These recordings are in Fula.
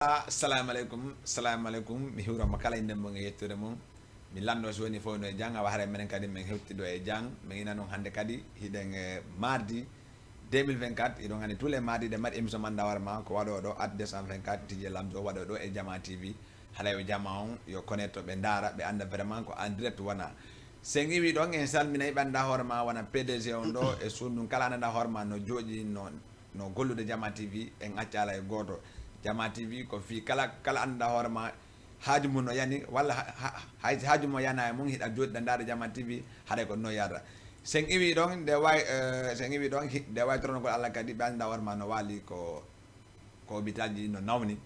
Assalamu alaikum mi hiwra makala inde mo yettude mum mi lando so woni fo no jang awa hare menen kadi min hewtido e jang min ina non hande kadi hiɗen mardi 2024 iɗon hande tous les mardi de mbaɗi émission manda warma ko waɗo ɗo at 224 tije lamdo waɗo ɗo e jama tv haɗa yo jama on yo connecto ɓe daara ɓe anda vraiment ko en direct wona sen iwi ɗon en salminayi ɓanda hoore ma wona pdg on ɗo e sundum kala ananda hoore ma no jooɗi no gollude jama tv en accala e goto jama tv ko fi kala anda hoore ma haaju mum no yani walla haaju mo yana e mum hiɗa joɗiɗa ndaade jama tv haɗa ko no yata sen iwi ɗon nde way sen iwi ɗon nde way toronogol allah kadi ɓe anda hoore ma no waali ko hôpital ji no nawni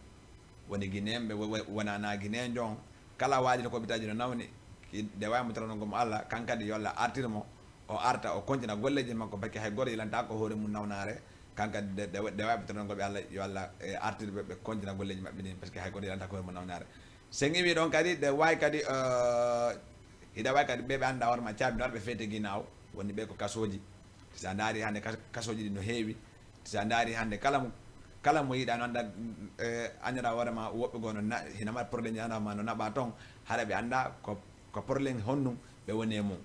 woni guinéen ɓe wonana guinéen jon kala waali ko hôpital ji no nawni nde way mo toronogol mo allah kankadi yo allah artir mo o arta o continue golleji makko bakke hay goto yilanta ko hoore mum nawnare kanka de waɓe toronogol ɓe allah yo allah artirɓe ɓe continue golleji maɓɓe ni par ce que hay goto yilanta ko hoore mum nawnare sen iwi ɗon kadi ɗe way kadi hiɗa way kadi ɓe anda hoore ma caabi ɓe feete guinaw woni ɓe ko kasoji sa daari hande kasoji ɗi no heewi sa daari hande kala mo yiiɗa no anda andira hoore ma woɓɓe goo hina mbaɗa probléme anda ma no naɓa toon haɗa ɓe anda ko probléme honnum ɓe woni e mum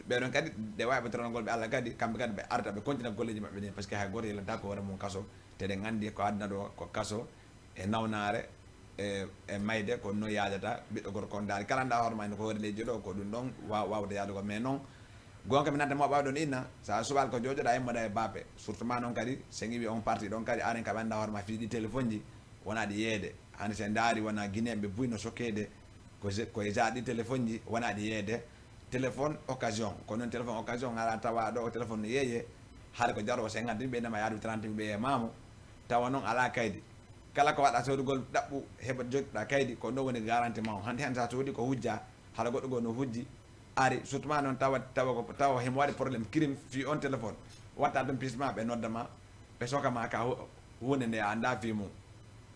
ɓeɗon kadi ɗe wawi ɓe toronogol ɓe allah kadi kamɓe kadi ɓe arta ɓe continue golleji maɓɓe ni par ce que hay goto yilanta ko hoore mum kaso teɗen andi ko adna ɗo ko kaso e nawnare e mayde ko no yadata ɓiɗɗo gorko kon daari kala anda hoore ma ko hoore leydi ɗo ko ɗum ɗon wawde yaade ko mais noon gonka mi nanta mo ɓaw ɗon inna sa subal ko jojoɗa immoɗa e bappe surtout ma noon kadi sen iwi on parti ɗon kadi aren kaɓe anda hoore ma fiiɗi téléphone ji wona ɗi yeede hande sen daari wona guinéɓe buyno sokkede koye jaɗi téléphone ji wona ɗi yeede téléphone occasion ko noon téléphone occasion ala tawa ɗo o téléphone no yeeye haade ko jaro 50 ɓe nama yaadu 30 ɓe e mamo tawa noon ala kaydi kala ko waɗa sodugol ɗaɓɓu heɓa joɗɗa kaydi ko ɗo woni garanti ma hande hande sa soodi ko hujja haɗa goɗɗo goo no hujji ari surtout ma noon tawa himo waɗi probléme crime fi on téléphone watta ɗum pisma ɓe noddama ɓe sokama ka hunde nde a anda fi mum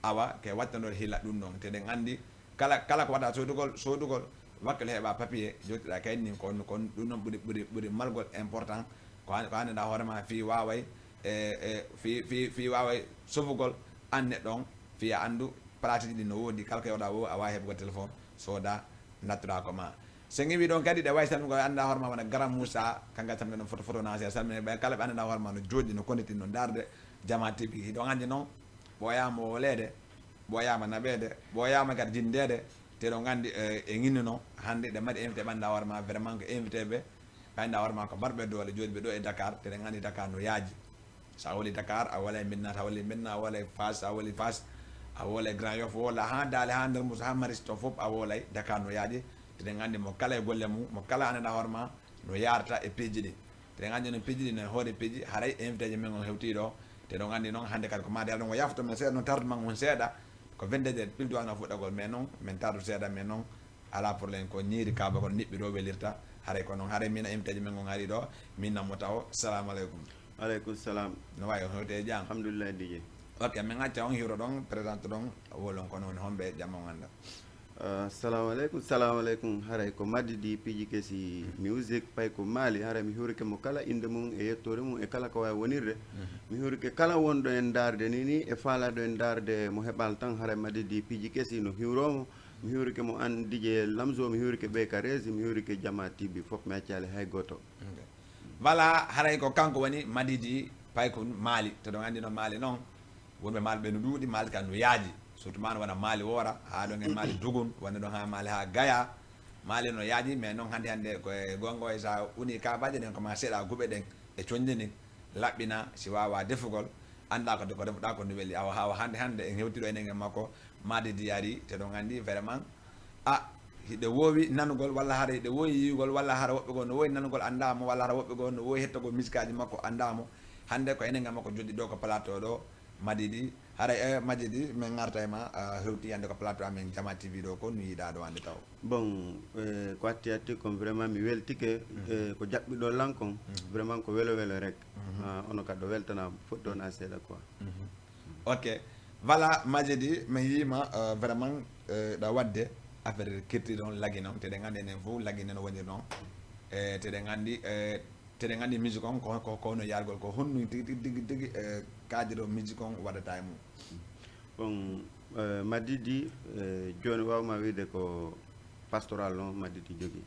awa ke wattanoɗo hila ɗum ɗon te ɗen andi kala ko waɗa sodugol wakkile heɓa papier jottiɗa kayit ni kon ɗum noon ɓuuri malgol important ko anndeɗa hoorema fi waway fi waway sofugol an neɗɗon fiya andu pratique ɗi no woodi kala ko yewɗa wo a wawi heɓugol téléphone sooda nattuɗa ko ma sen iwi ɗon kadi ɗe way salmigo annda hoorema wona garam moussa kanga salmine ɗon photo nacé salmine ɓe kala ɓe anndeɗa hoorema no jooɗi no konditi no darde jama tibi hiɗon andi noon ɓooyama wolede ɓooyama naɓede ɓooyama kadi jindede teɗon andi e ŋinnuno hande ɗe mbaɗi invité ɓanda hoorema vraiment ko invité ɓe ɓanda hoorema ko mbarɓe doole jooɗi ɓe ɗo e Dakar teɗen andi Dakar no yaaji sa woli Dakar a wala e Médina a wala e Médina a wala e Fass a wala e Fass a wala e Grand Yoff walla ha Daale ha nder Moussa ha Maristes to foof a wolay Dakar no yaaji teɗen andi mo kala e golle mum mo kala anndeɗa hoorema no yarata e peeji ɗi teɗen andi noon peeji ɗi no hoore peeji haray invité ji men on hewtiɗo teɗon andi noon hande kadi ko made ɗon o yafto men seeɗa noon tardement on seeɗa ko 22 heures pile duwana fuɗɗagol mais noon min tardu seeɗa mais noon ala probléme ko ñiiri kaba ko niɓɓi ɗo welirta haray ko noon haray mina invité ji men on ari ɗo min nammo taw salamu aleykum aleykum salam no wawi on hewte e jam alhamdulillah dj ok min acca on hiwro ɗon présente ɗon wolon kono woni homɓe jamma on anda salamu aleykum haray ko maddi ɗi piiji kesi musique pay ko maali haray mi hiwrike mo kala inde mum e yettore mum e kala ko wawi wonirde mi hiwrike kala wonɗo en darde nini e faalaɗo en darde mo heɓal tan haray maddi ɗi piiji kesi no hiwromo mi hiwrike mo an dj lamzo mi hiwrike ɓeyka resi mi hiwrike jama tibi foof mi accali hay goto voilà haray ko kanko woni madidi pay ko maali to ɗon andi noon maali noon wonɓe maali ɓe no ɗuuɗi maali ka no yaaji surtout ma no wona maali woora ha ɗon en maali dugun wonde ɗon ha maali ha gaya maali no yaaji mais noon hande koye gongo e sa uni kabaje ɗen koma seeɗa guɓe ɗen e coñdini laɓɓina si wawa defugol anda ko defuɗa ko no weeli awa hawa hande en hewtiɗo enen en makko madidi ari te ɗon andi vraiment hiɗe wowi nanugol walla hara hiɗe wowi yiyugol walla hara woɓɓe goo no wowi nanugol andamo walla hara woɓɓe goo no wowi hettogol musique aji makko andamo hande ko enen gam makko joɗɗi ɗo ko plateau ɗo madidi haray majidi min garta e ma hewti hande ko plateau amen jama tv ɗo ko no yiiɗa ɗo hande taw bon ko atti atti comme vraiment mi weltike ko jaɓɓiɗo lankon vraiment ko welo rek ono kadi ɗo weltana fuɗɗona seeɗa quoi ok voilà majidi min yima vraiment ɗo wadde affaire kirti ɗon lagui noon teɗen gandi enen fof lagui neno woni ɗon teɗen gandi musique on kono yargol ko honnu tigi cadre musique on waɗata e mum bon Madidi joni wawma wiide ko pastoral non Madidi jogi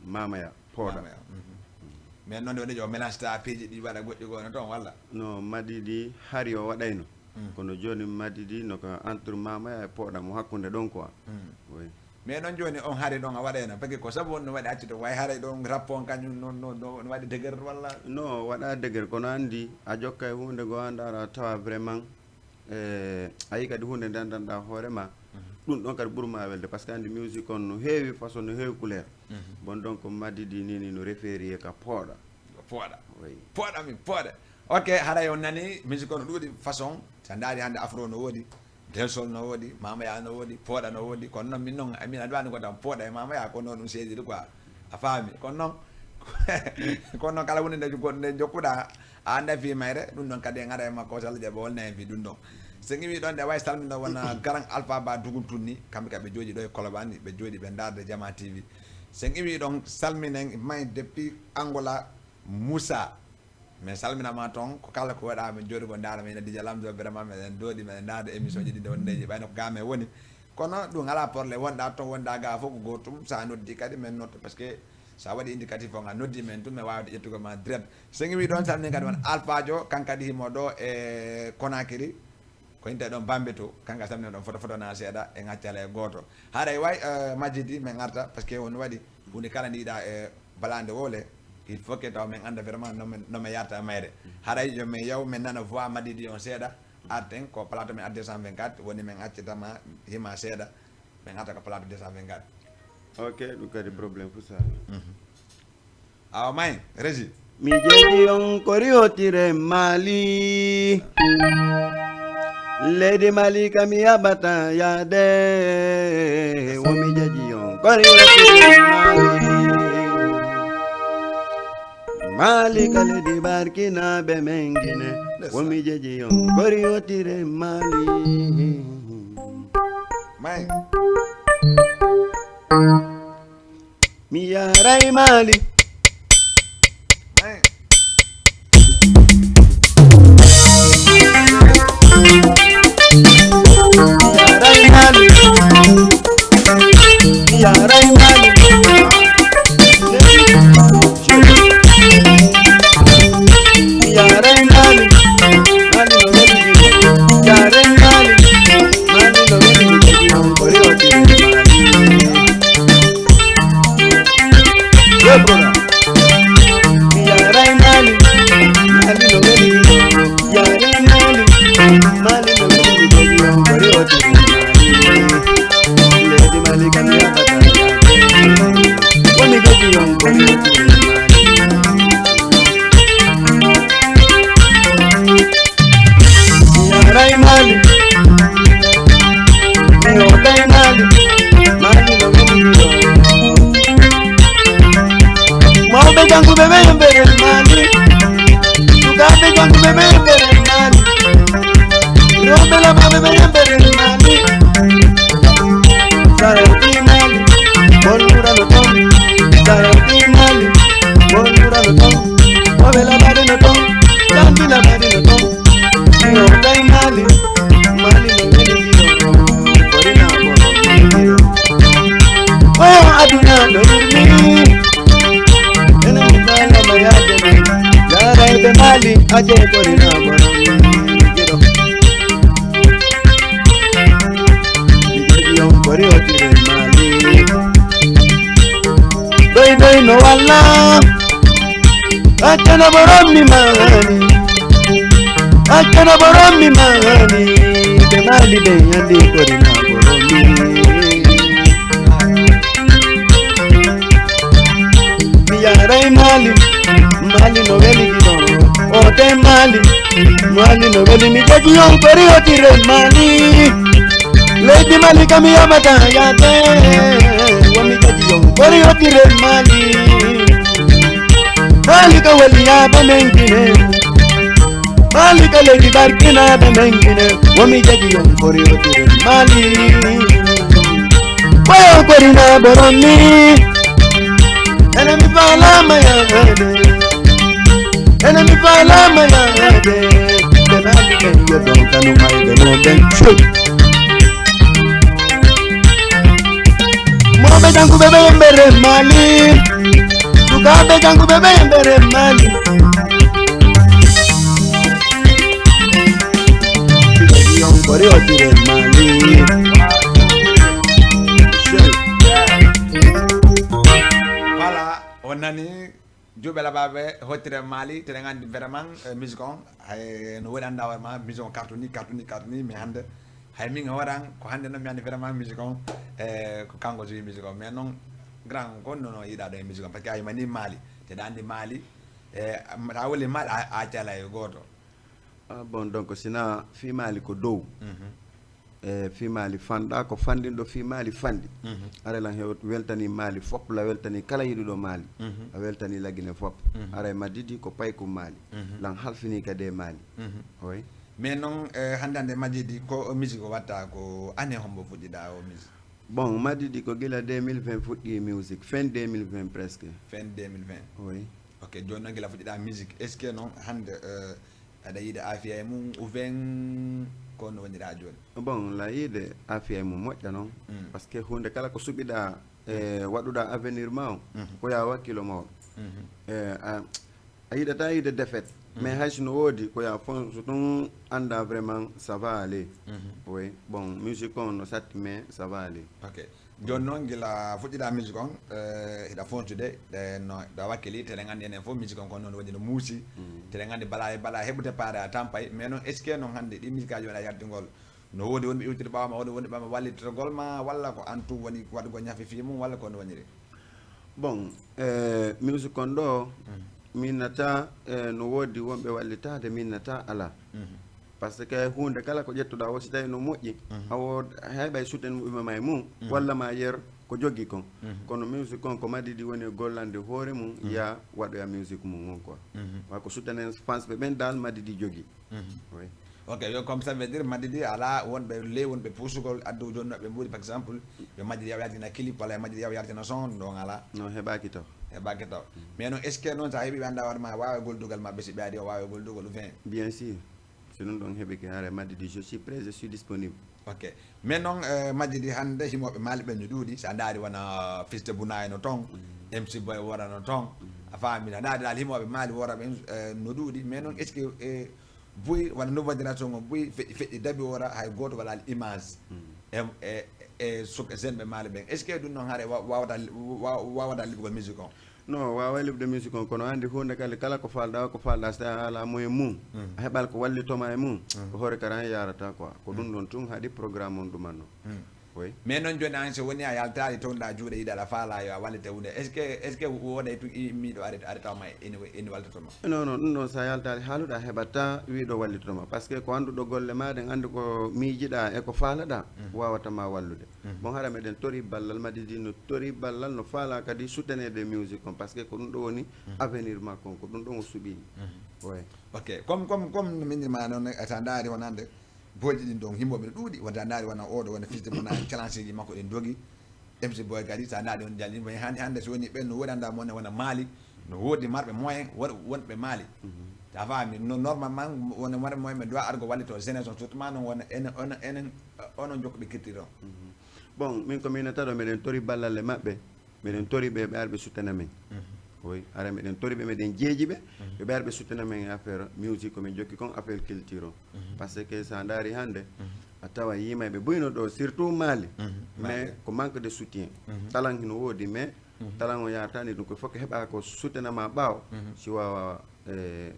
mamaya pooɗa mais noon woni jo mélange ta peeji ɗi waɗa goɗɗi gono toon walla no Madidi hari o waɗayno kono joni Madidi noko entre mamaya e pooɗa mo hakkude ɗon quoi oui mais noon joni on haari ɗon a waɗayno par ce que ko sabu on no waɗi accude way haara ɗon rapport kañum no waɗi degueur walla non waɗa degueur kono andi a jokka e hunde go andara tawa vraiment ayi kadi hunde dandanɗa hoorema ɗum ɗon kadi ɓurma welde par ce que andi musique on no heewi façon no heewi couleur bon donc Madidi nini no référie ka pooɗa oui pooɗa mi pooɗa ok haray on nani musique on no ɗuuɗi façon sa daari hannde afro no woodi delsol no woodi mamaya no woodi pooɗa no woodi kono noon min noon min aɗa wani ko tan pooɗa e mamaya kono noon ɗum seediri quoi a faami kono noon kono noon kala woni nde jokkuɗa a anda fi mayre ɗum ɗon kadi en ara e makko so Allah jaɓi wolna en fi ɗum ɗon so ƴeewi ɗon nde way salmino wona grand alpha ba dugum ni kamɓe ka ɓe jooɗi ɗo e Colobane ɓe jooɗi ɓe darde Jama TV so ƴeewi ɗon salminen may depuis Angola Moussa mais salminama toon ko kala ko waɗa min jooɗi ko ndaara min Dj Lamzo vraiment meɗen dooɗi meɗen darde émission ji ɗiɗi wondeji ɓayno ko game woni kono ɗum ala probléme wonɗa toon wonɗa ga fof ko gotum sa noddi kadi men notta par ce que sa waɗi indicatif o ga noddi men tum e wawde ƴettugo ma direct so ƴeewi ɗon salmini kadi won Alpha Dio kankadi himo ɗo e Conakry ko inte ɗon Bambe to kanka salmini ɗon photo na seeɗa e ŋaccala e goto haɗa way majjidi min arta par ce que on waɗi hunde kala ndiɗa e balande wole il faut que taw min anda vraiment nomi yarta mayre haɗay yo min yaw min nana voix Madidi on seeɗa arten ko plateau min ar 224 woni min accitama hima seeɗa min arta ko plateau 224 ok ɗum kadi probléme pour ça awa may régi mi jeeɗi on ko riwotire Mali leydi Mali kam mi yaɓata yaade womi jeeɗi on ko riwotire Mali ka leydi barkinaɓe men Guinée womi jeeɗi on ko riwotire Mali may mi yaray Mali may yaray Mali yaray Mali yaray Mali Mali no weli yaray Mali Mali no weli jeeɗi on ko riwotire Mali yo brother yaray Mali Mali no weli yaray Mali Mali no weli jeeɗi on ko riwotire Mali leydi Mali kam yaɓata yaade womi jeeɗi on ko riwotire yaray Mali mi yoɓay Mali Mali no weli mawɓe janguɓe ɓe yemɓeren Mali sukaɓe janguɓe ɓe yemɓeren Mali rewɓe laɓaɓe ɓe yemɓeren Mali sa yewti Mali bon wurano toon sa yewti Mali bon wurano toon woɓe laɓaɗe no toon jangi laɓaɗe no toon mi yoɓay Mali Mali no weli ɗiɗo korina bono ɗiɗo oyo aduna ɗo yurmi ene mi falama yaade men yarayɓe Mali aje korina bono ɗiɗo mi jeeɗi on ko riwotire Mali doy no walla accana borom mi mani accana borom mi mani ɓe Mali ɓe yandi korina borom mi yaray Mali Mali no weli ɗiɗo ote Mali Mali no weli mi jeeɗi on ko riwotire Mali leydi Mali kam yaɓata yaade womi jeeɗi on ko riwotire Mali Mali ka weli yaɓe men Guinée Mali ka leydi barkinaɓe men Guinée womi jeeɗi on ko riwotire Mali ɓoyo korina boron ni ene mi falama yaade ene mi falama yaade ɓe Mali ɓen yo ɗon kanu mayɓe no ɓen coy jangu bebe yembere mali sukabe jangu bebe yembere mali yon kori otire mali voilà on nani jobe la babe hotire mali te ngandi vraiment musique on ay no wadanda warma musique cartoni mi hande hay min waran ko hande no mi andi vraiment musique on ko kango ji musique on mais non grand ko no yida do musique on parce que ay mani mali te dandi mali ta wole mali a tala e goto bon donc sina fi mali ko dow fi mali fanda ko fandindo fi mali fandi are lan hew weltani mali fop la weltani kala yidudo mali a weltani lagine fop are madidi ko pay ko mali lan halfini kade mali oui mais non handande madidi ko musique watta ko ane hombo fudida o musique bon madidi ko gila 2020 fuddi musique fin 2020 presque fin 2020 oui ok joni gila fudida musique est ce que non hande ada yide afiya mum ou ven kono wonira joni bon la yide afiya mum moƴƴa noon parce que hunde kala ko suɓiɗa waɗuɗa avenir ma o ko ya wakkilo mawɗo a yiɗata yide défaite mais hay sono woodi ko ya fon so ɗum anda vraiment ça va aller oui bon musique on no satti mais ça va aller ok joni noon gila fuɗɗiɗa musique on hiɗa fontude no ɗa wakkili teɗe gandi enen fof musique on ko noon waɗi no muusi teɗe gandi bala heɓude paare a tampay mais noon est ce que noon hannde ɗi musique aji waɗa yardugol no woodi wonɓe iwtide ɓawma woodi wonɓe ɓama wallitotogol ma walla ko an tum woni waɗugo ñafe fi mum walla kono woniri bon musique on ɗo min nata no woodi wonɓe wallitade min nata ala parce que hunde kala ko ƴettuɗa o si tawi no moƴƴi awo heɓay suten ɓumema e mum walla ma yer ko jogui kon kono musique on ko madidi woni gollande hoore mum ya waɗoya musique mum on quoi wa ko sutanen pense ɓe ɓen dal madidi jogui oui ok yo comme ça veut dire madidi ala wonɓe ley wonɓe puusugol addu joni no ɓe mbuuri par exemple yo madidi yaw yaltina clip walla madidi yaw yaltina son ɗon ala non heɓaki taw heɓaki taw mais noon est ce que noon sa heeɓi ɓe anda waɗma wawa goldugal ma ɓesi ɓe adi o wawa goldugal fin bien sûr so non ɗon heeɓi ke haare madidi je suis prêt je suis disponible ok mais noon majjidi hannde himoɓe maali ɓe no ɗuuɗi sa daari wona fils de Bouna no toon MC Boy wora no toon a faamina daari dal himoɓe maali wora ɓen no ɗuuɗi mais noon est ce que boyi wona nouvelle génération o boyi feƴƴi dabi wora hay goto waɗal image e suka jeune ɓe maali ɓen est ce que ɗum noon haare wawata liɓugol musique on non wawa liɓde musique on kono andi hunde kala ko falɗa so tawi a ala moyen mum a heɓal ko wallitoma e mum ko hoore kara hen yarata quoi ko ɗum ɗon tun haaɗi programme on ɗumanno oui mais noon joni an so woni a yaltari towɗa juuɗe yiɗa aɗa faala yo a wallite hunde est ce que woɗay tu miɗo aretawma ene wallitotoma non non ɗum ɗon sa yaltari haaluɗa heɓatta wiɗo wallitotoma par ce que ko anduɗo golle maɗen andi ko miijiɗa e ko faalaɗa wawatama wallude bon haɗa meɗen tori ballal madidi no tori ballal no faala kadi soutenede musique on par ce que ko ɗum ɗo woni avenir makko on ko ɗum ɗon o suuɓi oui ok comme no minirma noon ta daari wonande boji ɗin ɗon himɓoɓe no ɗuuɗi wonta daari wona oɗo wona fils de Bouna challenge ji makko ɗen dogi MC Boy kadi sa daari on jalli hande so woni ɓen no woɗanda mone wona maali no woodi marɓe moyen wonɓe maali ta faami no normalement wona marɓe moyen ɓe doit argo wallito jeunesse on surtout ma noon wona enen onon jokkoɓe kirtiri on bon min ko minata ɗo meɗen tori ballalle maɓɓe meɗen tori ɓe ɓe arɓe soutana men oui ara meɗen tori ɓe meɗen jeeji ɓe ɓe ɓe arɓe soutana men e affaire musique komin jokki kon affaire culture o par ce que sa daari hannde a tawa yimayɓe boyno ɗo surtout Mali mais ko manque de soutien talan hino woodi mais talan o yaratani ɗum ko fof heɓa ko soutenama ɓaaw si wawa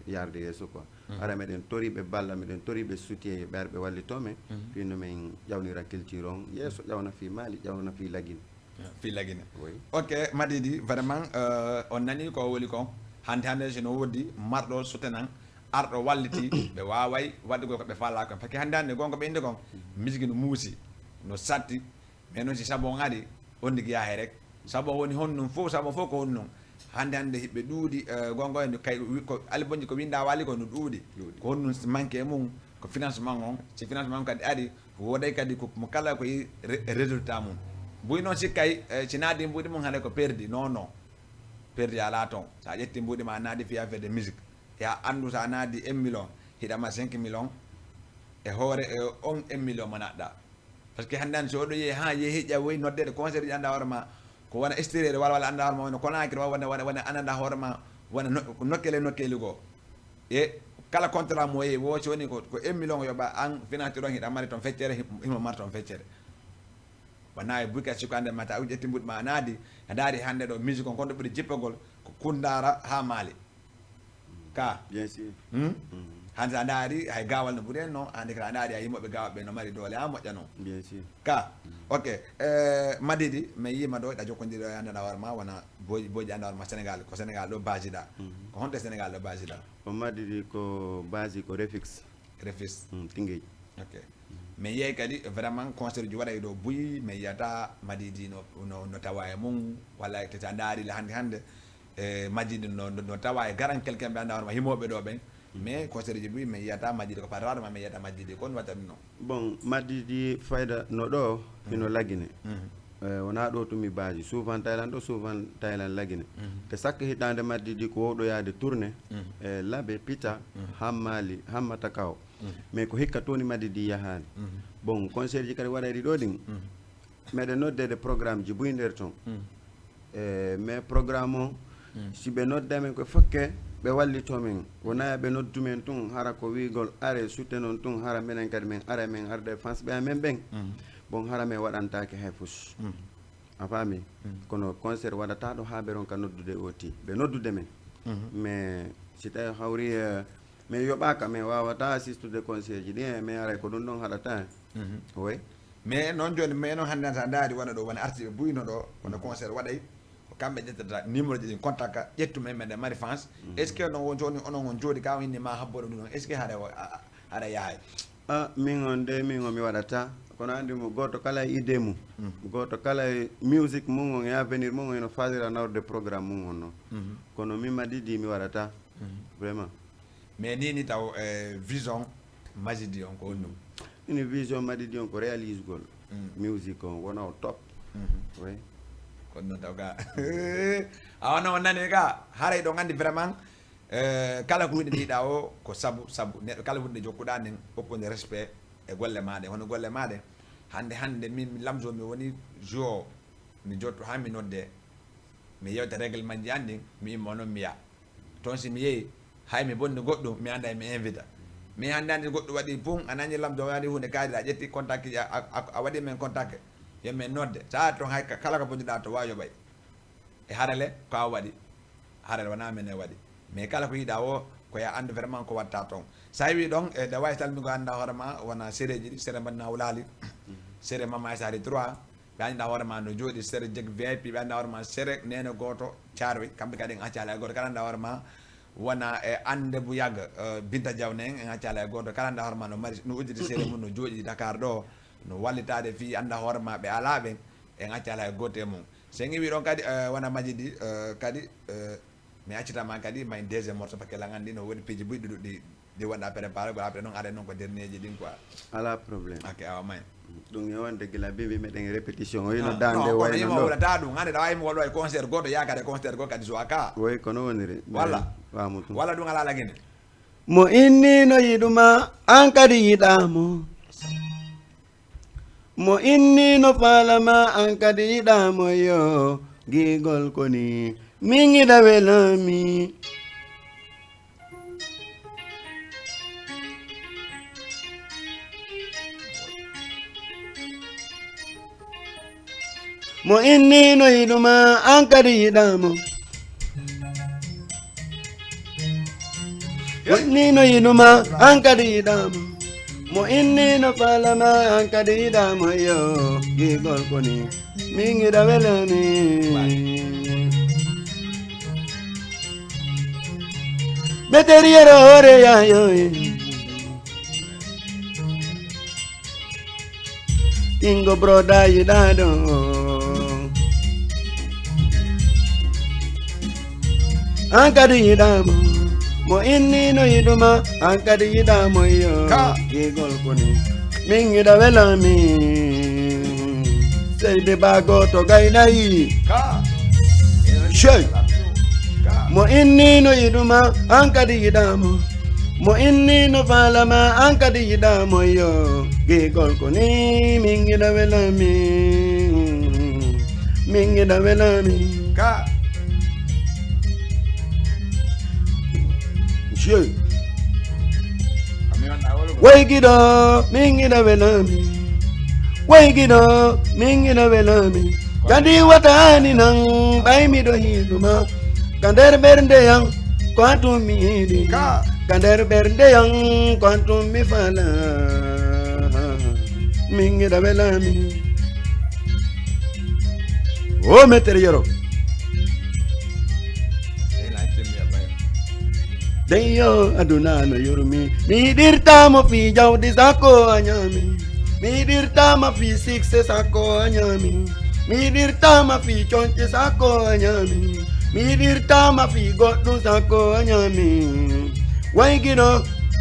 yarde yesso quoi ara meɗen toriɓe balla meɗen toriɓe soutien ɓe arɓe wallitomen fino min ƴawnira culture on yesso ƴawna fi Mali ƴawna fi Laguine fi Laguine oui ok Madidi vraiment on nani ko woli kon hande sono woddi marɗo soutenan arɗo walliti ɓe waway waɗugol koɓe faala kon par ce que hande gonga ɓe inde kon musique no muusi no satti mais noon si sabon ari on nigi yahe rek sabon woni honnum fof sabon fof ko honnon hande hiɓɓe ɗuuɗi gonga en kay ko alboji ko winda wali ko no ɗuuɗi ko honnum manque mum ko financement on si financement kadi ari woɗay kadi mo kala koye résultat mum buy noon sikkay si naadi mbuɗi mum hande ko perdi non perdi ala toon sa ƴetti mbuɗi ma naadi fi affaire de musique ya andu sa naadi 1 million hiɗama 5 million e hoore on 1 million mo naɗɗa par ce que hannde so oɗo yeehi ha yeehi ƴawoyi noddede concert ji anda hoorema ko wona extérieur wala anda horma wona Conakry wona ananda horma wona nokkele go e kala contrat mo yeeyi wo woni ko 1 million yoɓa an finance ɗon hiɗa mari toon feccere himo mari toon feccere wona e buka sukande mata a ƴetti mbuɗ ma naadi a daari hannde ɗo musique on kon ɗo ɓuri jippagol ko kundara ha maali ka bien sûr hande a daari hay gawal no ɓuuri en noon hande kala a daari a yimoɓe gawal ɓe no mari doole ha moƴƴa noon bien sûr ka ok Madidi mi yima ɗo ɗa jokkodiri ɗo e anndana warma wona boji anda warma Sénégal ko Sénégal ɗo basiɗa ko honte Sénégal ɗo basiɗa o Madidi ko basi ko refix Tëngéej ok mi yeey kadi vraiment concert ji waɗay ɗo buyi mi yiyata Madidi no tawa e mum walla tata daarile hande Madidi no tawa e garan quelqu'un ɓe anda warma himoɓe ɗo ɓen mais concert ji buyi mi yiyata Madidi ko par rarement mi yiyata Madidi kon watta ɗum noon bon Madidi fayda no ɗo hino lagine wona ɗo tumi basi souvent Thailand lagine te sakka hitande Madidi ko wowɗo yaade tourné e Labe Pita Hammata Kaw mais ko hikka toni Madidi yahani bon concert ji kadi waɗayɗi ɗo ɗin meɗen noddede programme ji buy nder toon mais programme o si ɓe noddamen ko fokke ɓe wallitomen wona ɓe noddumen tun hara ko wigol are sutte noon tun hara minen kadi min ara min arde fans ɓe amen ɓen bon hara min waɗantake hay fus a faami kono concert waɗata ɗo ha ɓe ronka noddude oti ɓe noddude men mais si tawi hawri min yoɓaka min wawata assistude concert ji ɗi min aray ko ɗum ɗon haɗata oui mais noon joni mais noon hannde ta daari wona ɗo wona arti ɓe buyno ɗo wono concert waɗay ko kamɓe ƴettata numéro ji ɗin contact ka ƴettumen meɗen mari France est ce que non joni onon on jooɗi ka inni ma habboɗo ɗum ɗon est ce que haɗa yahay min on de min o mi waɗata kono andi mo goto kala e idée mum goto kala e musique mum on e avenir mum eno fasira nawde programme mum on noon kono min Madidi mi waɗata vraiment mais nini taw vision Madidi on ko ɗum ini vision Madidi on ko réalise gol musique on wona o top oui kono noon taw ga a wona on nani ga haray ɗo gandi vraiment kala ko hunde ndiɗa o ko sabu neɗɗo kala hunde jokkuɗa nden ɓoppude respect e golle maɗe hono golle maɗe hande min lamso mi woni jour mi jotto ha mi nodde mi yewta réglement ji andi mi immo noon mi yiya toon si mi yeehi hay mi bonni goɗɗum mi anda mi invita mi hande goɗɗo waɗi pum a nani lamdo waɗi hunde kaadira a ƴetti contact ji a waɗi men contact yomin nodde sa toon hay kala ko bondiɗa to wawi yoɓay e harale ko a waɗi harale wona men e waɗi mais kala ko yiiɗa o koya andu vraiment ko watta toon sa wi ɗon e nde wawi salmigo anda hoorema wona séréji ɗi séré mbaɗna wulali séré Mama Sari 3 ɓe anda hoorema no jooɗi séré jeg VIP ɓe anda hoorema séré nene goto Thiaroye kamɓe kadi en accala e goto kala anda hoorema wona e ande bu yagga Binta Diawne en accala e goto kala anda hoorema no mari no uddide séré mum no jooɗi Dakar ɗo no wallitade fi anda hoorema ɓe ala ɓen en accala e goto e mum sen iwi ɗon kadi wona Madidi kadi mi accitama kadi ma deuxième morceau parce que la gandi no woni piiji buyɗi ɗuɗɗi ɗi waɗa préparé ko après noon are noon ko dernier ji ɗin quoi ala probléme ok awa may ɗum e wonde gila bibi meɗen répétition o yino dande wayno ɗo wulata ɗum hande ɗa wayimo waɗo e concert goto yakade concert goto kadi soa ka woy kono woniri walla wamutum walla ɗum ala lagine mo innino yiɗuma an kadi yiɗamo mo innino falama an kadi yiɗamo yo gigol koni min yiɗa welami mo innino yiɗuma an kadi yiɗamo mo innino yiɗuma an kadi yiɗamo mo innino falama an kadi yiɗamo yo gigol koni min yiɗa welami beteriyero hoore yayoye ingo broda yiɗa ɗo an kadi yiɗamo mo innino yiɗuma an kadi yiɗamo yo gigol koni min yiɗa welami seyde bagoto gaynayi chey mo innino yiɗuma an kadi yiɗamo mo innino falama an kadi yiɗamo yo gigol koni min yiɗa welami mingida welami Ka. Shey Kami on awal. Waygida mingida welami Waygida mingida welami Kandi watani nang bay mi do hiduma Kander bernde yang kwantum mi hidi Ka. Kander bernde yang kwantum mi fala Mingida welami O meteor Deyo aduna no yurmi mi dirta mo fi jawdi sako anyami mi dirta ma fi sikse sako anyami mi dirta ma fi chonche sako anyami mi dirta ma fi goddu sako anyami waygino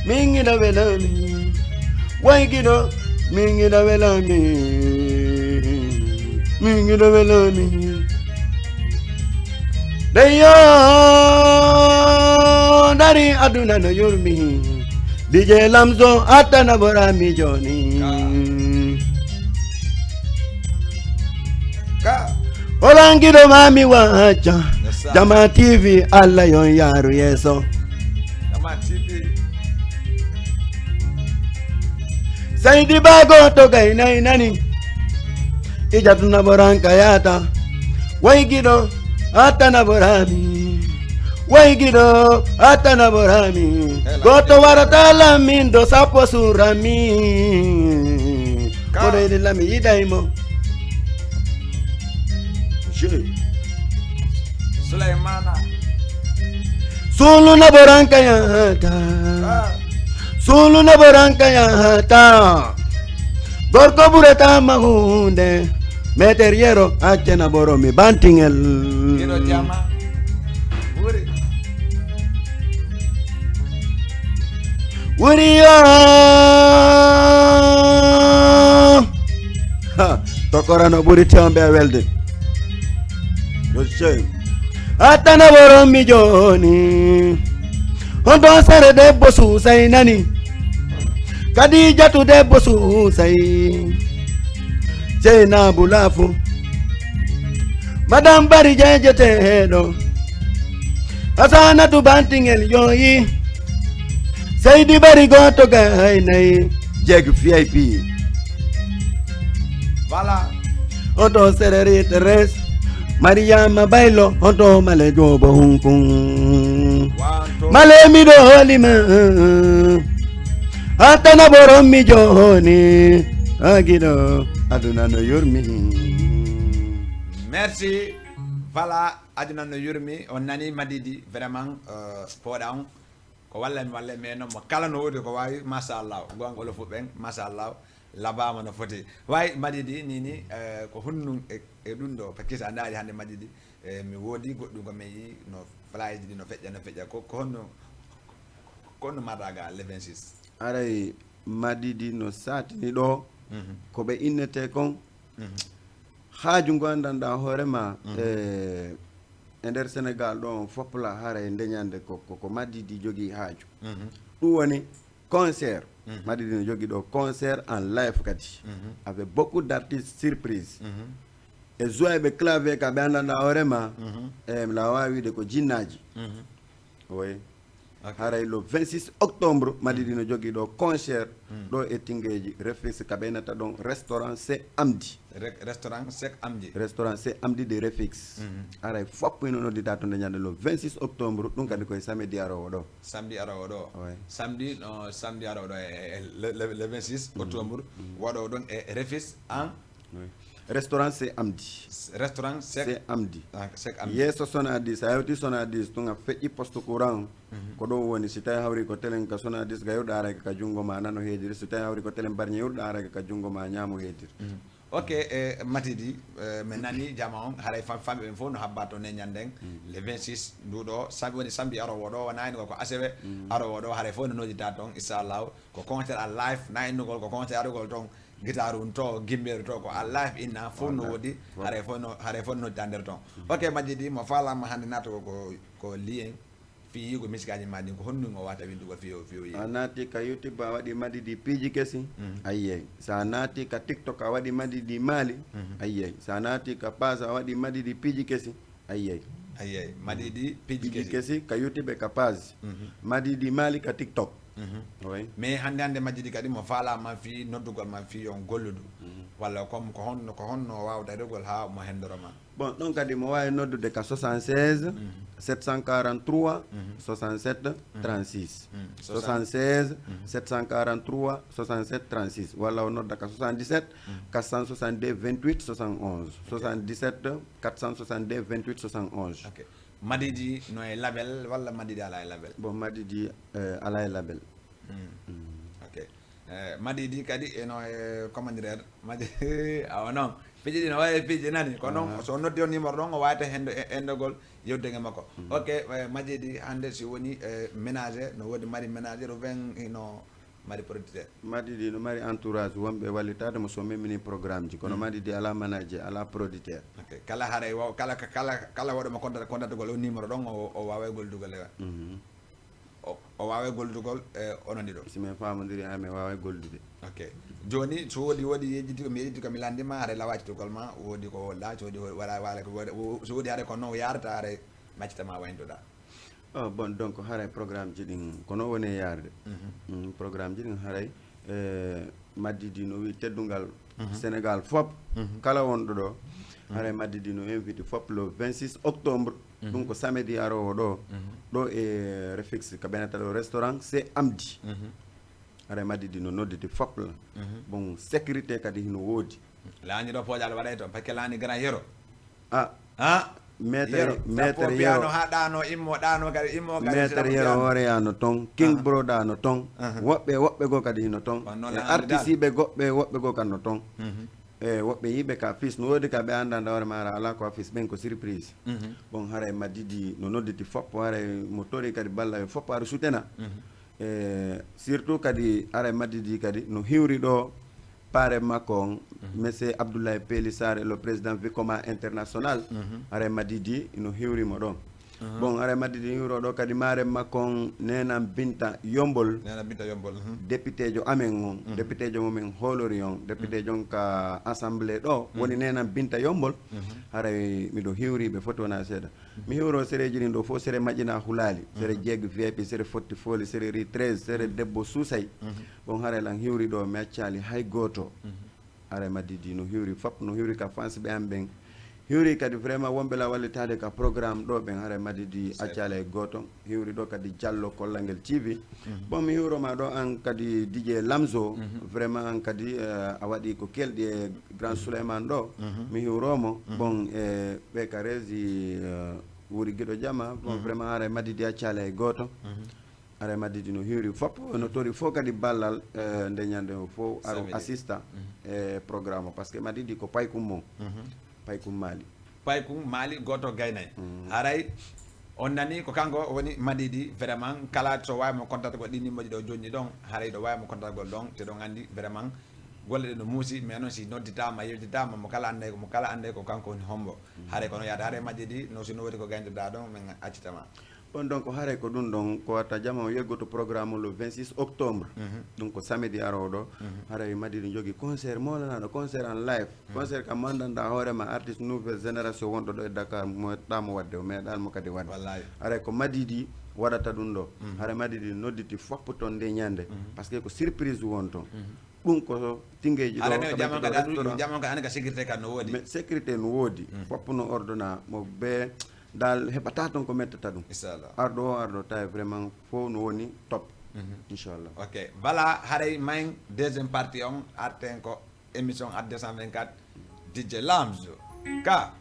mingida welami waygino mingida welami mingida welami Deyo dari aduna no yurmi DJ Lamzo atana bora mi joni Ka. Olangido mami wacha Yes, sir. Jama TV alla yon yaru yeso Jama TV. Saidi bago to gaina nani Ijatuna boranka yata Waigido atana borami Waigido atana borami Goto waratala mindo sapo surami Kore de la mi idaimo Sulaimana. Sulu na boranka yata Ka. Sulu na boranka yata Gorko bureta mahunde Meteriero achena boromi bantingel Kiro jama. Uri. Wuriyo Ha tokorano buri tembe welde Yo shame Atana boromi joni Hondo sare debbo susai nani Kadija tu debbo susai Sena bulafu Madam bari jejetedo Asana tu bantingel yoyi Saidi bari goto gainai Jeg VIP Voilà. Oto sereri teres Mariama bailo oto male jobo hunkun 1, 2. Male mi do holima Atana borom mi joni Agido aduna no yurmi Merci. Voilà. Aduna no yurmi. On nani madidi. Vraiment. Podang. Ko wallen walle meno mo kala no wodi ko wawi machallah gongo lo fubben machallah labama no foti way madidi nini ko hunnum e dum do pakisa andari hande madidi mi wodi goddum ko meyi no flyji no fejja ko kono madaga le 26 aray madidi no satini do ko be innete kon haaju gondanda horema e nder Sénégal ɗon fopla hara ndeñande ko madidi jogi haaju ɗum woni concert madidi no jogi ɗo concert en live kadi avec beaucoup d'artistes surprise e joueɓe clavier ka ɓe andanda hoorema mi la wawi wide ko jinnaji oui haray le 26 octobre madidi no jogi ɗo concert ɗo e Tingueji Refix ka ɓe nata ɗon restaurant c'est Amdi restaurant Sek Amdi restaurant c'est Amdi de Refix aray foppo ino noddita to nde ñande le 26 octobre ɗum kadi koye samedi arowo ɗo samedi arowo ɗo Ouais. samedi arowo ɗo le 26 octobre waɗo ɗon e Refix en oui. restaurant c'est Amdi restaurant Sek c'est Amdi Sek Amdi yesso sonadis a hewti sonadis tun a feƴƴi poste courant ko ɗo woni si tawi hawri ko telen ka sonadis ga yewɗa arake ka jungo ma nano heediri si tawi hawri ko telen barñe yewɗa arake ka jungo ma ñaamo heediri ok matidi mi nani jama on haray famɓe ɓen fof no habba to neñanden le 26 nduɗo woni samedi arowo ɗo wonani ko asewe arowo ɗo haray fof no nodita toon inchallahu ko concert a live na innugol ko concert arugol toon guitare un to gimberu to ko a live inna fof no woodi haray fof no noddita nder toon ok majjidi mo falama hande naata ko lien fi ko miskaji ma din ko honnu ngo wata windugo fi a naati ka YouTube a waɗi Madidi Piiji Kesi a yiyey sa naati ka TikTok a waɗi Madidi Mali a yiyey sa naati ka Page a waɗi Madidi Piiji Kesi a yiyey Madidi Piiji Kesi ka YouTube e ka Page Madidi Mali ka TikTok oui mais hande Madidi kadi mo faala ma fi noddugol ma fi on golludu walla comme ko honno wawda regol ha mo hendoroma bon ɗon kadi mo wawi noddude ka 76 743 67 36 76 743 67 36 walla o nodda ka 77 462 28 71 77 462 28 71 ok Madidi no e label walla Madidi ala e label bon Madidi ala e label ok Madidi kadi eno comment dire Madidi aw non piji no wawi piji nani ko non so noddi on numéro ɗon o wawata hendogol yewdege makko ok Madidi hande si woni ménager no wodi mari ménager o ven ino mari producteur Madidi no mari entourage wonɓe wallitade mo so memini programme ji kono Madidi ala manager ala producteur ok kala haray kala waɗoma contatagol o numéro ɗon o wawa goldugol o wawa goldugol ononi ɗo simin famodiri ame wawa goldude ok joni so woodi yejjiti ko mi yejjiti ko mi landima haare lawacitugol ma woodi ko laaci woodi wala so woodi haare ko noon yarata haare maccitama wayntoɗa bon donc haray programme ji ɗin kono woni yarde programme ji ɗin haray Madidi no wi teddungal Sénégal fop kala wonɗo ɗo haray Madidi no invite fop le 26 octobre ɗum ko samedi arowo ɗo e Refix ko ɓenata ɗo restaurant c'est Amdi haray Madidi no nodditi fop la bon sécurité kadi hino woodi laani ɗo pooƴal waɗay toon par ce que laani grand yero maître yero ha ɗano immo kadi maître yero hooreyano toon King Bro ɗano toon woɓɓe goo kadi hino toon artiste ɓe woɓɓe goo kadi no toon e woɓɓe yiɓe ka fils no woodi ka ɓe andanda hoore mara ala ko fils ɓen ko surprise bon haray Madidi no nodditi fop haray mo tori kadi balla e fop ara sutena surtout kadi haray Madidi kadi no hiwri ɗo pare makko on monsieur Abdoulaye Peli Sarr le président Vicoma international haray Madidi no hiwrimo ɗon bon haray Madidi hiwro ɗo kadi mare makko on Nenam Binta Yombol député jo amen on député jo momin hoolori on député jon ka assemblée ɗo woni Nenam Binta Yombol haray miɗo hiwriɓe foti wona seeɗa mi hiwro séréji ɗin ɗo fof séré Maƴina Hulali séré Jeeg VIP séré Fotti Foli séré Ri 13 séré Debbo Sousay bon haray lan hiwri ɗo mi accali hay goto haray Madidi no hiwri fop no hiwri ka fans ɓe am ɓen hiwri kadi vraiment wonɓe la wallitade ka programme ɗo ɓen haray Madidi accala e goto hiwri ɗo kadi Diallo Kollangel TV bon mi hiwroma ɗo an kadi DJ Lamzo vraiment an kadi a waɗi ko kelɗi e Grand Souleymane ɗo mi hiwromo bon e ɓe ka resi wuri Guiɗo Jama bon vraiment haray Madidi accala e goto haray Madidi no hiwri fop no tori fof kadi ballal nde ñande o fof aro assista e programme o par ce que Madidi ko paykum mo Paykum Mali goto gaynay haray on nani ko kanko woni Madidi vraiment kala so wawi mo contact go ɗini moƴi ɗo jonni ɗon haray ɗo wawi mo contact gol ɗon te ɗon andi vraiment golle ɗe no muusi mais noon si nodditama yewtitama mo kala ande ko kanko woni hombo haray kono yaade haray Madidi no sino wodi ko gayntoɗa ɗon min accitama on donc haray ko ɗum ɗon ko watta jama o yeggoto programme le 26 octobre ɗum ko samedi arowo ɗo haray Madidi jogui concert molanaɗo concert en live concert kam mandanda hoorema artiste nouvelle génération wonɗo ɗo e Dakar moɗɗamo wadde o meeɗanmo kadi wadde haray ko Madidi waɗata ɗum ɗo haray Madidi nodditi foppo toon nde ñande par ce que ko surprise won toon ɗum ko tingueji ɗo jamon ka ane ka sécurité kan no woodi mais sécurité no woodi foppo no ordonna mo ɓe dal heɓata toon ko mettata ɗum arɗo tawi vraiment fof no woni top inchallah ok bala haray mayn deuxième partie on arten ko émission at 224 DJ Lamzo ka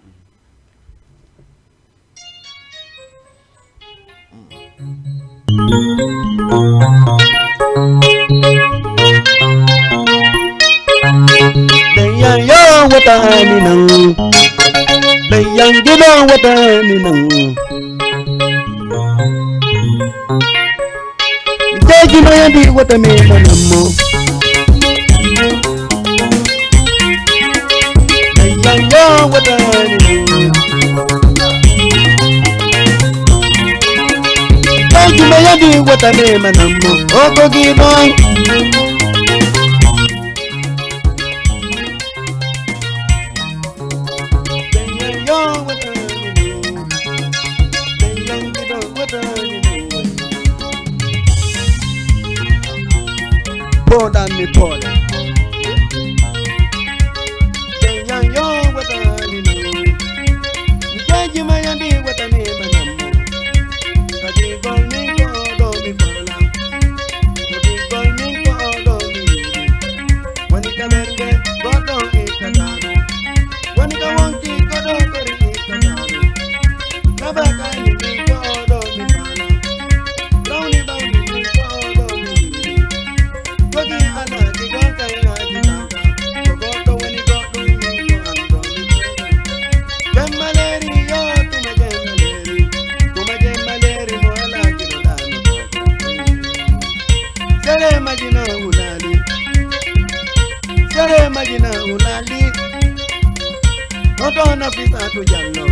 Dayan yo watani nang Dayan gina watani nang Daji no yandi watami nanamo Dayan yo watani nang Mayadi what a name and Oko Gidon. Pour down me pour down. What a Mayadi what a name and Magina ulali Odo na visa tu jallo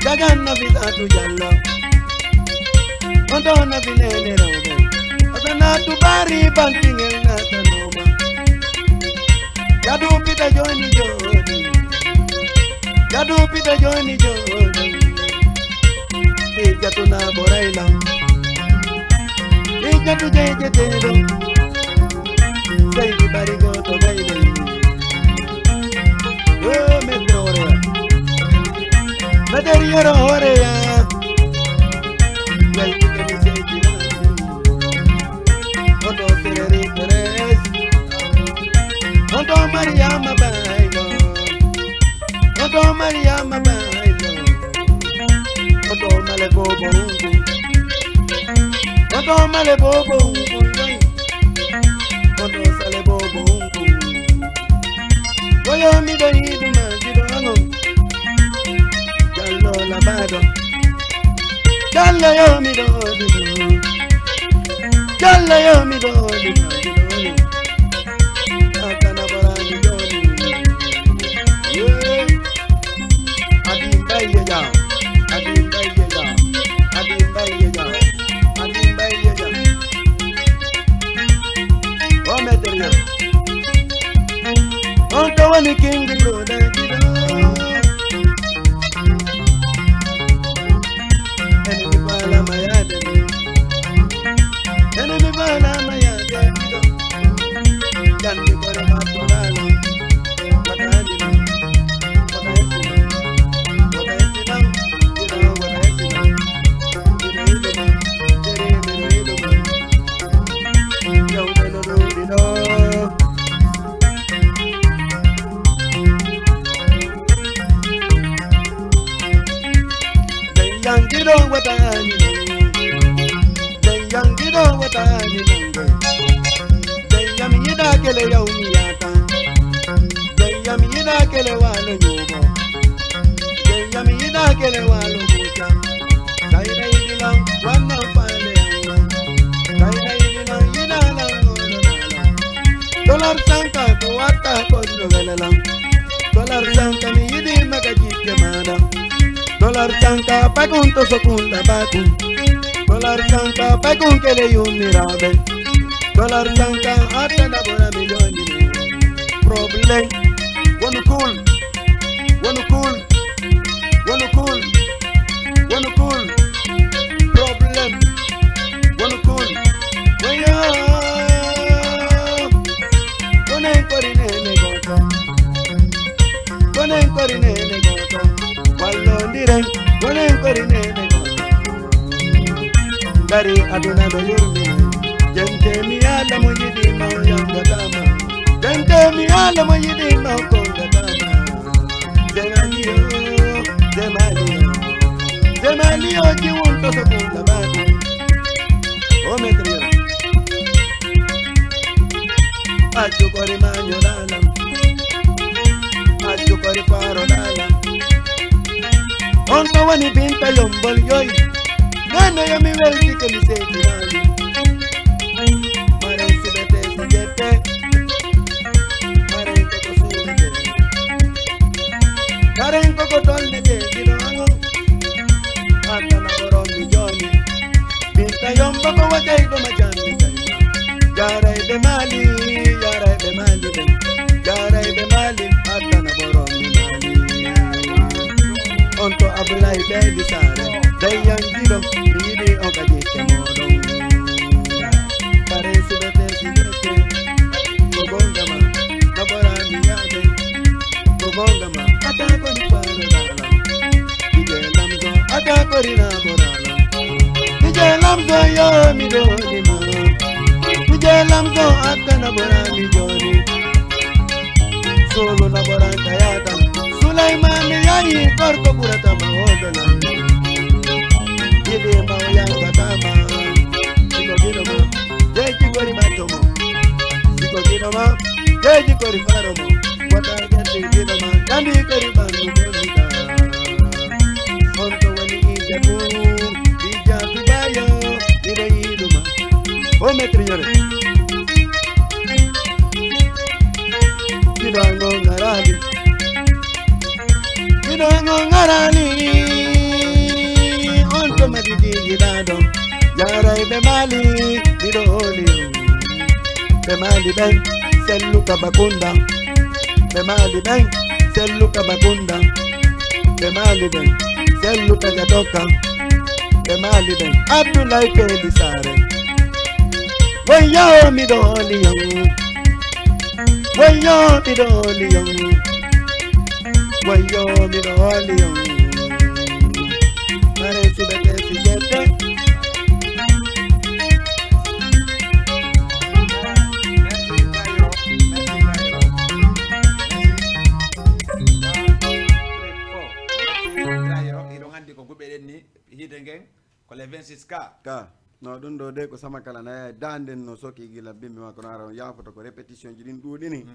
Dagan na visa tu jallo Odo na vinene robe Asana tu bari bantingel na tanoma Yadu pita joni Yadu pita joni Ija tu na boraila Ija tu jeje tero Say everybody go to baby. Oh, Meteora. Meteora. Well, you can say it. Odo Teres. Odo Mariama Bailo. Odo Mariama Bailo. Odo Malebobo. Odo Malebobo. Odo sale bobo Oyo mi do hidu magido ango Jallo labado Jallo yo mi do hidu Jallo yo mi do hidu Akana barani joni Adim baye ja Adim baye ja Adim baye ja Adim baye ja Oh, the one who came to grow that enemy bala mayade enemy bala mayade Gandhi kore matulala Patadina Kele ya umiyata Jaya miyida kele walo yubo Jaya miyida kele walo bucha Saida idila wana fale yango Saida idila yida lango lala Dolar sanka kuwata kondo velela Dolar sanka miyidi magajike mada Dolar sanka pakunto sokunda baku Dolar sanka pakun kele yumirabe Dollar sanka hata na bora milioni problem wanna cool problem wanna cool waya wanna korine ne goto wallo ndire wanna korine ne goto dari aduna do yurmi Gente mi ala mo yidi ma yanga dama Gente mi ala mo yidi ma konga dama Zemalio ki wunto so kula badu O metrio Ajo kori manyo dala Ajo kori faro dala Onta wani pinta yombol yoy Nana ya mi welti ke mi seti dali Karen koko tol de gido ango Ata na borom mi joni be mali yaray be mali ben yaray be mali atana borom mi mali onto abulay be di sare dayan gido bidi on ka jike modon pare subete sigete gongama nabora mi yabe gongama atako di paro dala dige lamzo atako ri na borala dige lamzo yo mi do di ma dige lamzo atana bora mi joni solo na bora tayata Sulaiman yayi korko burata ma odona dige ma yanga tama siko gidoma deji gori matomo siko gidoma deji gori faromo wata gete gidoma kandi gori bandu bonita onto wani ijabu ija tubayo ire iduma o metriore kidango ngarali onto madidi gidado yaray be mali bidoli be mali ben sellu kabakunda be mali ben sellu kabakunda be mali ben sellu kajatoka be mali ben abdullah kelisare wayo midoli yang wayo midoli yang wayo midoli yang mare subete sijete ko le 26 ka no ɗum ɗo de ko sama kala na danden no soki gila bimbi makko nara yafoto ko répétition ji ɗin ɗuɗini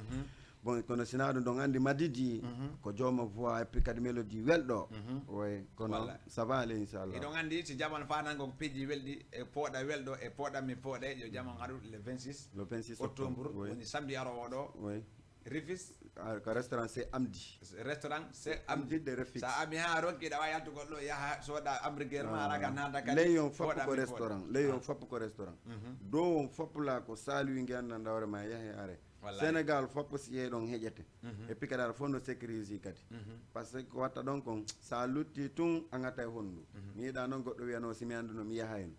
bon kono sina ɗum ɗon andi madidi ko jooma voix et puis kadi mélodie welɗo way kono ça va aller inchallah eɗon andi si jaman fanango ko peeji welɗi e pooɗa welɗo e pooɗa mi pooɗe yo jaman haɗu le 26 octobre woni samedi arowo ɗo Rifis ko restaurant c'est Amdi de Rifis sa ami ha ronki da wayalto gollo yaha soda hamburger ma raga nanda kadi leyon foppo ko restaurant do on foppo la ko salu ngenda ndawre ma yahe are Sénégal foppo si yedon hejete e puis kadar fondo sécurité kadi parce que ko watta don kon sa lutti tun angata hondu mi da non goddo wiano simi anduno mi yaha en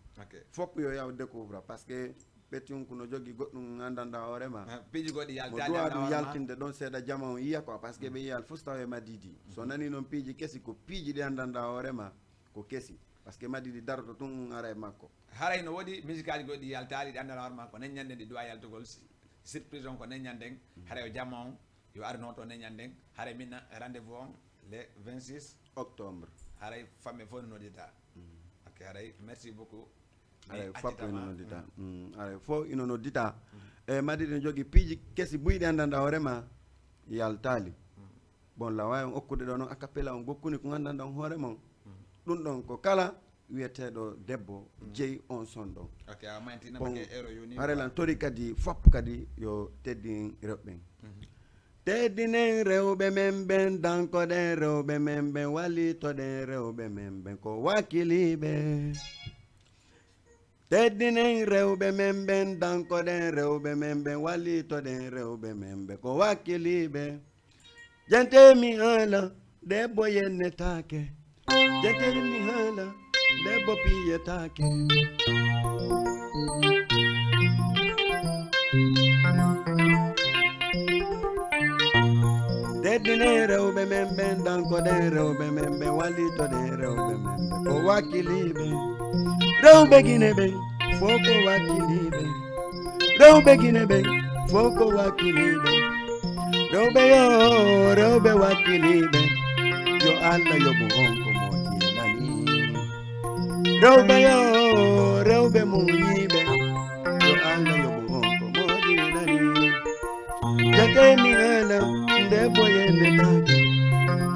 foppo yo yaw découvrir parce que bettium kuno jogi goddum ngandanda hoorema piji godi yaltinde don seeda jama on yiya ko parce que be yal fustawe madidi so nani non piji kesi ko piji de andanda hoorema ko kesi parce que madidi darto tun ara makko haray no wodi musical godi yaltaali di andana hoorema ko nenyande di do yaltugol surprise on ko nenyanden haray jama on yo arno to nenyanden haray minna rendez-vous on le 26 octobre haray famme fo no dita ok haray merci beaucoup are foppo ino dita are fo ino dita e madidi ne jogi piiji kesi buyɗi andanda hoorema yaltaali bon la wawi on okkude ɗo noon acapella on gokkuni ko gandanda on hoore mon ɗum ɗon ko kala wiyeteɗo debbo jeeyi on son ɗon harelan tori kadi foppo kadi yo teddin rewɓen teddinen rewɓe men ɓen dankoɗen rewɓe men ɓen wallitoɗen rewɓe men ɓen ko wakkiliɓe teddinen rewɓe men ɓen dankoɗen rewɓe men ɓen wallitoɗen rewɓe men ɓe ko wakkiliɓe jantemi haala debbo yennetake jantemi haala debbo piyetake teddinen rewɓe men ɓen dankoɗen rewɓe men ɓen wallitoɗen rewɓe men ɓe ko wakkiliɓe rewɓe gine ɓen fof ko wakkiliɓe rewɓe gine ɓen fof ko wakkiliɓe rewɓe yo rewɓe wakkiliɓe yo Allah yoɓu on ko moƴƴinani rewɓe yo rewɓe muñiɓe yo Allah yoɓu on ko moƴƴinani jatemi haala debbo yennetake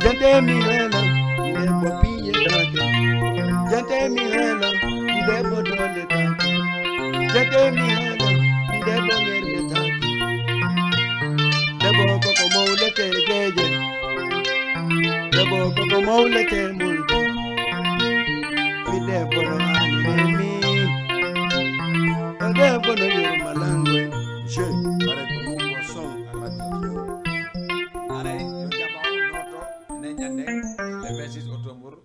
jatemi haala debbo piyetake jatemi haala debbo doletake jatemi haala debbo ngernetake debbo koko mawlete jeeje debbo koko mawlete multa fi debbo no ani memi o debbo no yurma langoy neñande le 26 octobre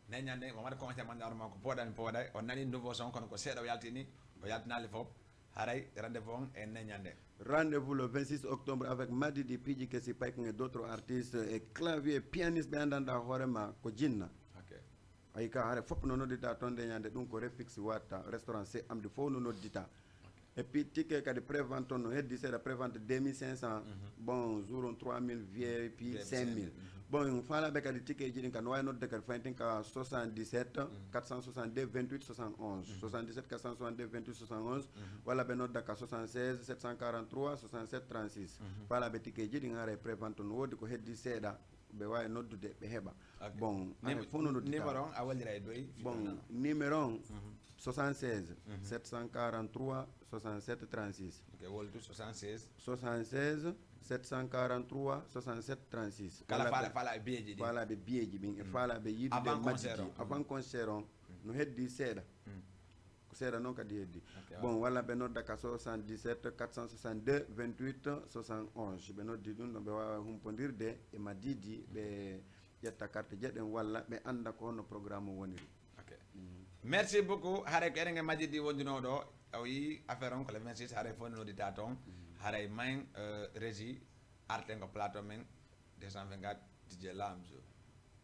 neñande mo wada conseil man arma ko poday on nani nouveau son kono ko seedo yaltini o yaltinali fop haray rendez-vous en neñande. Rendez-vous le 26 octobre avec Madi di PJ Kessi Pike et d'autres artistes et clavier pianiste be andanda horema ko jinna. OK. Ay ka hare fop no nodita tonde nyande dum ko refix wata restaurant c'est amdi fo no nodita. Et puis ticket ka de prévente no heddi c'est la prévente 2500 bon jour 3000 VIP 5000 bon fala be ka de ticket jidin kan way nodde ka faintin ka 77 462 28 71 77 462 28 71 wala be nodda ka 76 743 67 36 fala be ticket jidin ngare prévente no wodi ko heddi seeda be way noddude be heba bon numéro a walira doy bon numéro 76 743 67 36 OK woltu 76 743 67 36 kala fala bieji di fala be bieji bin fala be yidde majji avant concert no heddi seeda ko seeda non kadi heddi bon wala be nodda ka 77 462 28 71 be noddi dum no be wawa humpondirde e madidi be jetta carte jedden walla be anda ko no programme woniri. OK. Merci beaucoup hare ko eren majidi wondino do o yi affaire on ko le 26 hare fo no dita ton hare main régie arte ko plateau men 224 DJ Lamzo.